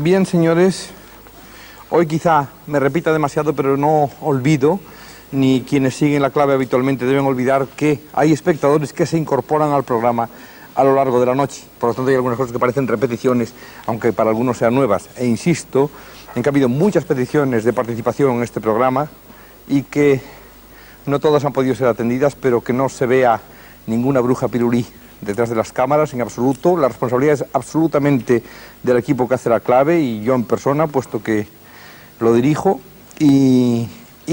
Bien, señores, hoy quizá me repita demasiado, pero no olvido, ni quienes siguen La Clave habitualmente deben olvidar que hay espectadores que se incorporan al programa a lo largo de la noche. Por lo tanto, hay algunas cosas que parecen repeticiones, aunque para algunos sean nuevas. E insisto en que ha habido muchas peticiones de participación en este programa y que no todas han podido ser atendidas, pero que no se vea ninguna bruja pirulí detrás de las cámaras en absoluto. La responsabilidad es absolutamente del equipo que hace La Clave y yo en persona, puesto que lo dirijo, y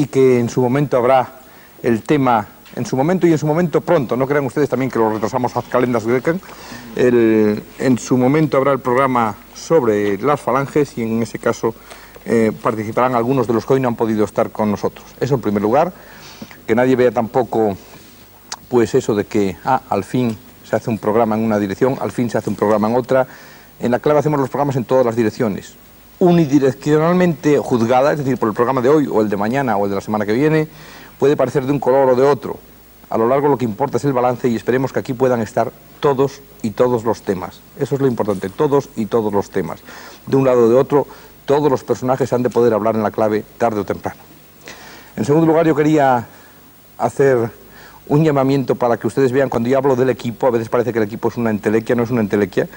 que en su momento habrá el tema, en su momento y en su momento pronto, no crean ustedes también que lo retrasamos a calendas grecan, en su momento habrá el programa sobre las falanges y en ese caso participarán algunos de los que hoy no han podido estar con nosotros. Eso en primer lugar, que nadie vea tampoco pues eso de que al fin se hace un programa en una dirección, al fin se hace un programa en otra. En La Clave hacemos los programas en todas las direcciones, unidireccionalmente juzgada, es decir, por el programa de hoy o el de mañana o el de la semana que viene, puede parecer de un color o de otro. A lo largo lo que importa es el balance y esperemos que aquí puedan estar todos y todos los temas. Eso es lo importante, todos y todos los temas. De un lado o de otro, todos los personajes han de poder hablar en La Clave tarde o temprano. En segundo lugar, yo quería hacer un llamamiento para que ustedes vean, cuando yo hablo del equipo, a veces parece que el equipo es una entelequia, no es una entelequia.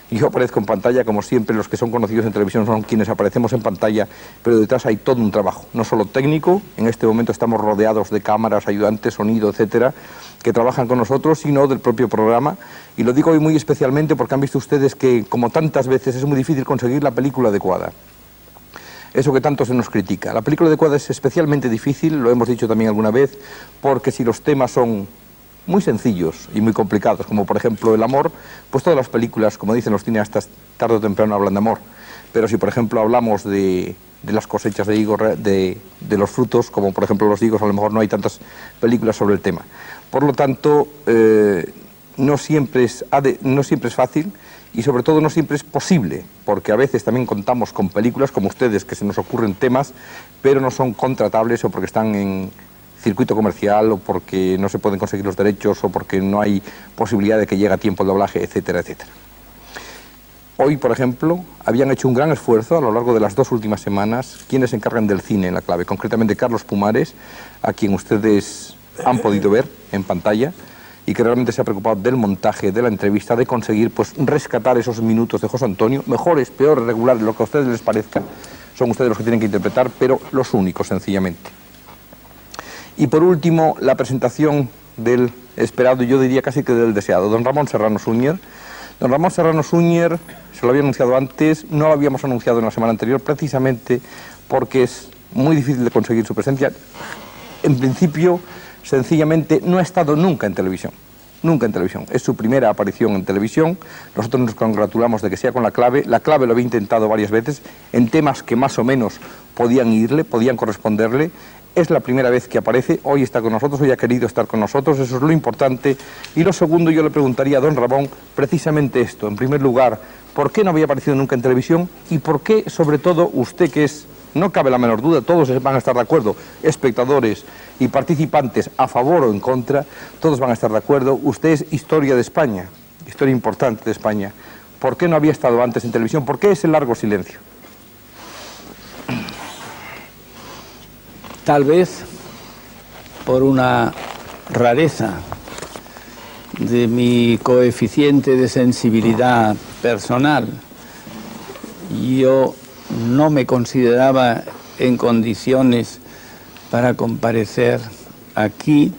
Yo aparezco en pantalla, como siempre, los que son conocidos en televisión son quienes aparecemos en pantalla, pero detrás hay todo un trabajo, no solo técnico, en este momento estamos rodeados de cámaras, ayudantes, sonido, etcétera, que trabajan con nosotros, sino del propio programa. Y lo digo hoy muy especialmente porque han visto ustedes que, como tantas veces, es muy difícil conseguir la película adecuada. Eso que tanto se nos critica. La película adecuada es especialmente difícil, lo hemos dicho también alguna vez, porque si los temas son muy sencillos y muy complicados, como por ejemplo el amor, pues todas las películas, como dicen los cineastas, tarde o temprano hablan de amor. Pero si por ejemplo hablamos de las cosechas de higos, de los frutos, como por ejemplo los higos, a lo mejor no hay tantas películas sobre el tema. Por lo tanto, no siempre es fácil. Y sobre todo no siempre es posible, porque a veces también contamos con películas como ustedes que se nos ocurren temas, pero no son contratables o porque están en circuito comercial o porque no se pueden conseguir los derechos o porque no hay posibilidad de que llegue a tiempo el doblaje, etcétera, etcétera. Hoy, por ejemplo, habían hecho un gran esfuerzo a lo largo de las 2 últimas semanas quienes se encargan del cine en La Clave, concretamente Carlos Pumares, a quien ustedes han podido ver en pantalla, y que realmente se ha preocupado del montaje, de la entrevista, de conseguir pues rescatar esos minutos de José Antonio, mejores, peores, regulares, lo que a ustedes les parezca, son ustedes los que tienen que interpretar, pero los únicos, sencillamente. Y por último, la presentación del esperado, yo diría casi que del deseado, don Ramón Serrano Suñer. Don Ramón Serrano Suñer, se lo había anunciado antes, no lo habíamos anunciado en la semana anterior, precisamente porque es muy difícil de conseguir su presencia. En principio, sencillamente no ha estado nunca en televisión, nunca en televisión. Es su primera aparición en televisión. Nosotros nos congratulamos de que sea con La Clave. La Clave lo había intentado varias veces en temas que más o menos podían irle, podían corresponderle. Es la primera vez que aparece, hoy está con nosotros, hoy ha querido estar con nosotros, eso es lo importante. Y lo segundo, yo le preguntaría a don Ramón precisamente esto. En primer lugar, ¿por qué no había aparecido nunca en televisión? Y por qué, sobre todo, usted que es, no cabe la menor duda, todos van a estar de acuerdo, espectadores y participantes a favor o en contra, todos van a estar de acuerdo. Usted es historia de España, historia importante de España. ¿Por qué no había estado antes en televisión? ¿Por qué ese largo silencio? Tal vez por una rareza de mi coeficiente de sensibilidad personal. Yo no me consideraba en condiciones para comparecer aquí,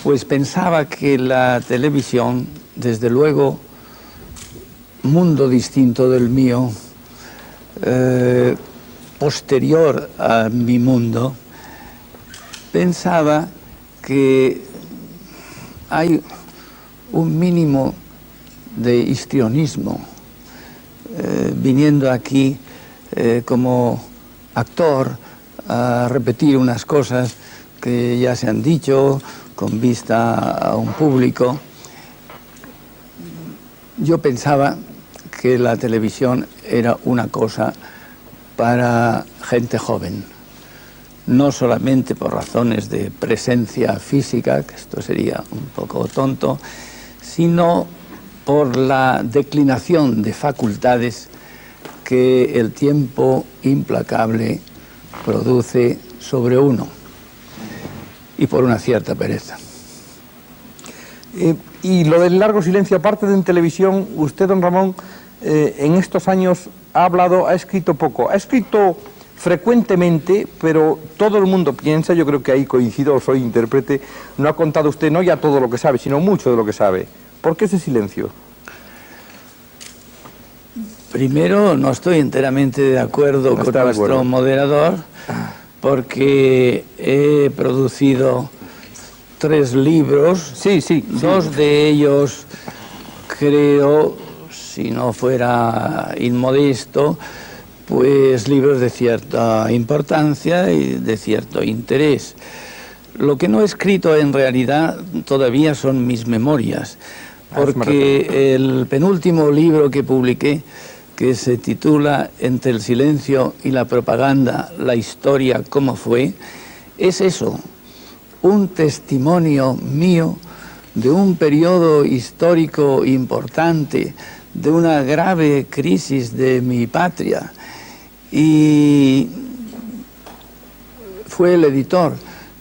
pues pensaba que la televisión, desde luego, mundo distinto del mío, posterior a mi mundo, pensaba que hay un mínimo de histrionismo viniendo aquí como actor a repetir unas cosas que ya se han dicho con vista a un público. Yo pensaba que la televisión era una cosa para gente joven, no solamente por razones de presencia física, que esto sería un poco tonto, sino por la declinación de facultades que el tiempo implacable produce sobre uno, y por una cierta pereza. Y lo del largo silencio, aparte de en televisión, usted, don Ramón, en estos años ha hablado, ha escrito poco, ha escrito frecuentemente, pero todo el mundo piensa, yo creo que ahí coincido, soy intérprete, no ha contado usted no ya todo lo que sabe, sino mucho de lo que sabe. ¿Por qué ese silencio? Primero, no estoy enteramente de acuerdo con nuestro moderador, porque he producido 3 libros, dos de ellos, creo, si no fuera inmodesto, pues libros de cierta importancia y de cierto interés. Lo que no he escrito en realidad todavía son mis memorias, porque el penúltimo libro que publiqué, que se titula Entre el silencio y la propaganda, la historia cómo fue, es eso, un testimonio mío de un periodo histórico importante, de una grave crisis de mi patria. Y fue el editor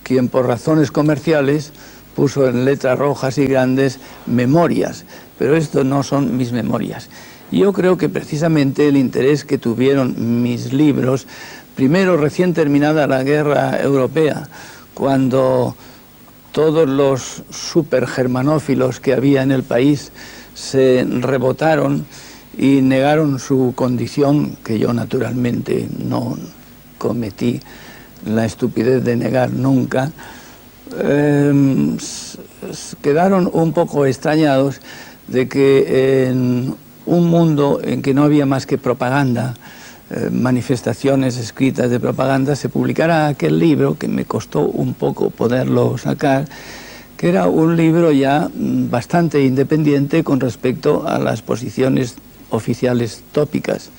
quien, por razones comerciales, puso en letras rojas y grandes memorias, pero esto no son mis memorias. Yo creo que precisamente el interés que tuvieron mis libros, primero recién terminada la guerra europea, cuando todos los supergermanófilos que había en el país se rebotaron y negaron su condición, que yo naturalmente no cometí la estupidez de negar nunca, quedaron un poco extrañados de que en un mundo en que no había más que propaganda, manifestaciones escritas de propaganda, se publicara aquel libro, que me costó un poco poderlo sacar, que era un libro ya bastante independiente con respecto a las posiciones oficiales tópicas.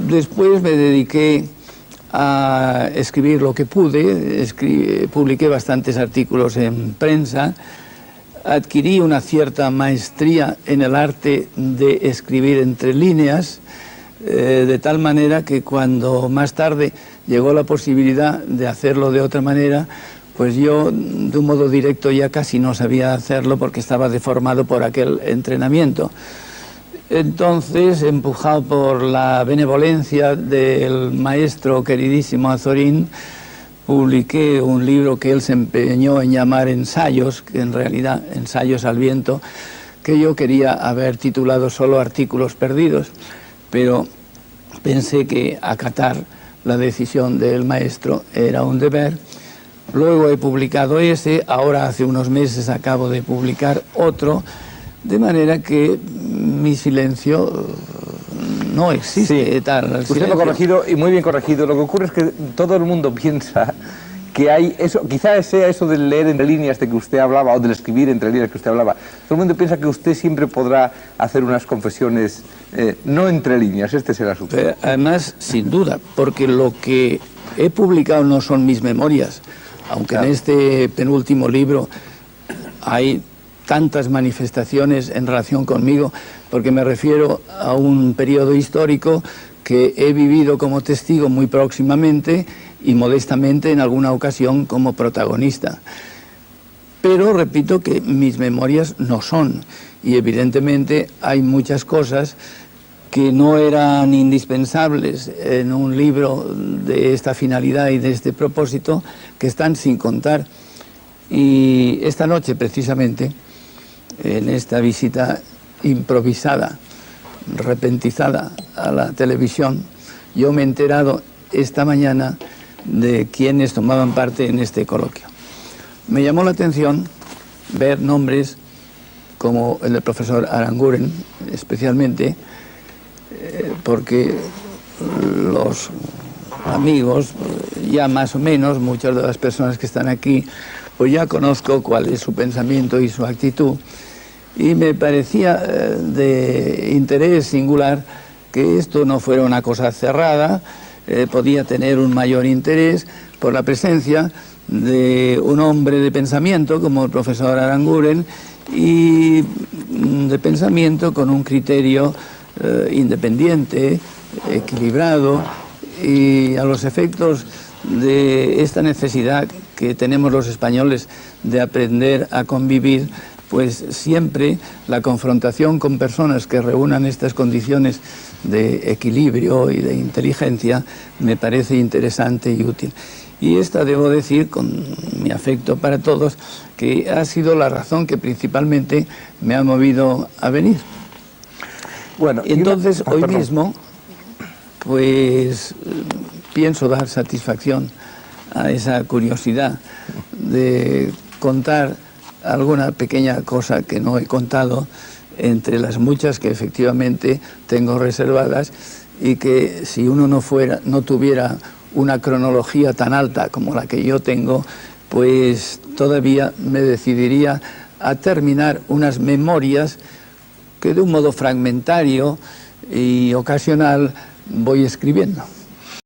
Después me dediqué a escribir lo que pude, publiqué bastantes artículos en prensa, adquirí una cierta maestría en el arte de escribir entre líneas, de tal manera que cuando más tarde llegó la posibilidad de hacerlo de otra manera, pues yo de un modo directo ya casi no sabía hacerlo porque estaba deformado por aquel entrenamiento. Entonces, empujado por la benevolencia del maestro queridísimo Azorín, publiqué un libro que él se empeñó en llamar Ensayos, que en realidad Ensayos al viento, que yo quería haber titulado solo Artículos perdidos, pero pensé que acatar la decisión del maestro era un deber. Luego he publicado ese, ahora hace unos meses acabo de publicar otro, de manera que mi silencio no existe. Sí. Tal. Usted lo ha corregido, y muy bien corregido. Lo que ocurre es que todo el mundo piensa que hay eso, quizás sea eso del leer entre líneas de que usted hablaba, o del escribir entre líneas que usted hablaba. Todo el mundo piensa que usted siempre podrá hacer unas confesiones no entre líneas. Este será su Pero además, sin duda, porque lo que he publicado no son mis memorias, aunque claro, en este penúltimo libro hay tantas manifestaciones en relación conmigo, porque me refiero a un periodo histórico que he vivido como testigo muy próximamente y modestamente en alguna ocasión como protagonista. Pero repito que mis memorias no son, y evidentemente hay muchas cosas que no eran indispensables en un libro de esta finalidad y de este propósito, que están sin contar. Y esta noche, precisamente, en esta visita improvisada, repentizada a la televisión, yo me he enterado esta mañana de quienes tomaban parte en este coloquio. Me llamó la atención ver nombres como el del profesor Aranguren, especialmente, porque los amigos, ya más o menos, muchas de las personas que están aquí, pues ya conozco cuál es su pensamiento y su actitud, y me parecía de interés singular que esto no fuera una cosa cerrada, podía tener un mayor interés por la presencia de un hombre de pensamiento como el profesor Aranguren, y de pensamiento con un criterio independiente, equilibrado, y a los efectos de esta necesidad que tenemos los españoles de aprender a convivir, pues siempre la confrontación con personas que reúnan estas condiciones de equilibrio y de inteligencia me parece interesante y útil. Y esta, debo decir, con mi afecto para todos, que ha sido la razón que principalmente me ha movido a venir. Bueno, y entonces, hoy perdón. mismo, pues pienso dar satisfacción a esa curiosidad de contar alguna pequeña cosa que no he contado, entre las muchas que efectivamente tengo reservadas, y que si uno no tuviera una cronología tan alta como la que yo tengo, pues todavía me decidiría a terminar unas memorias que de un modo fragmentario y ocasional voy escribiendo.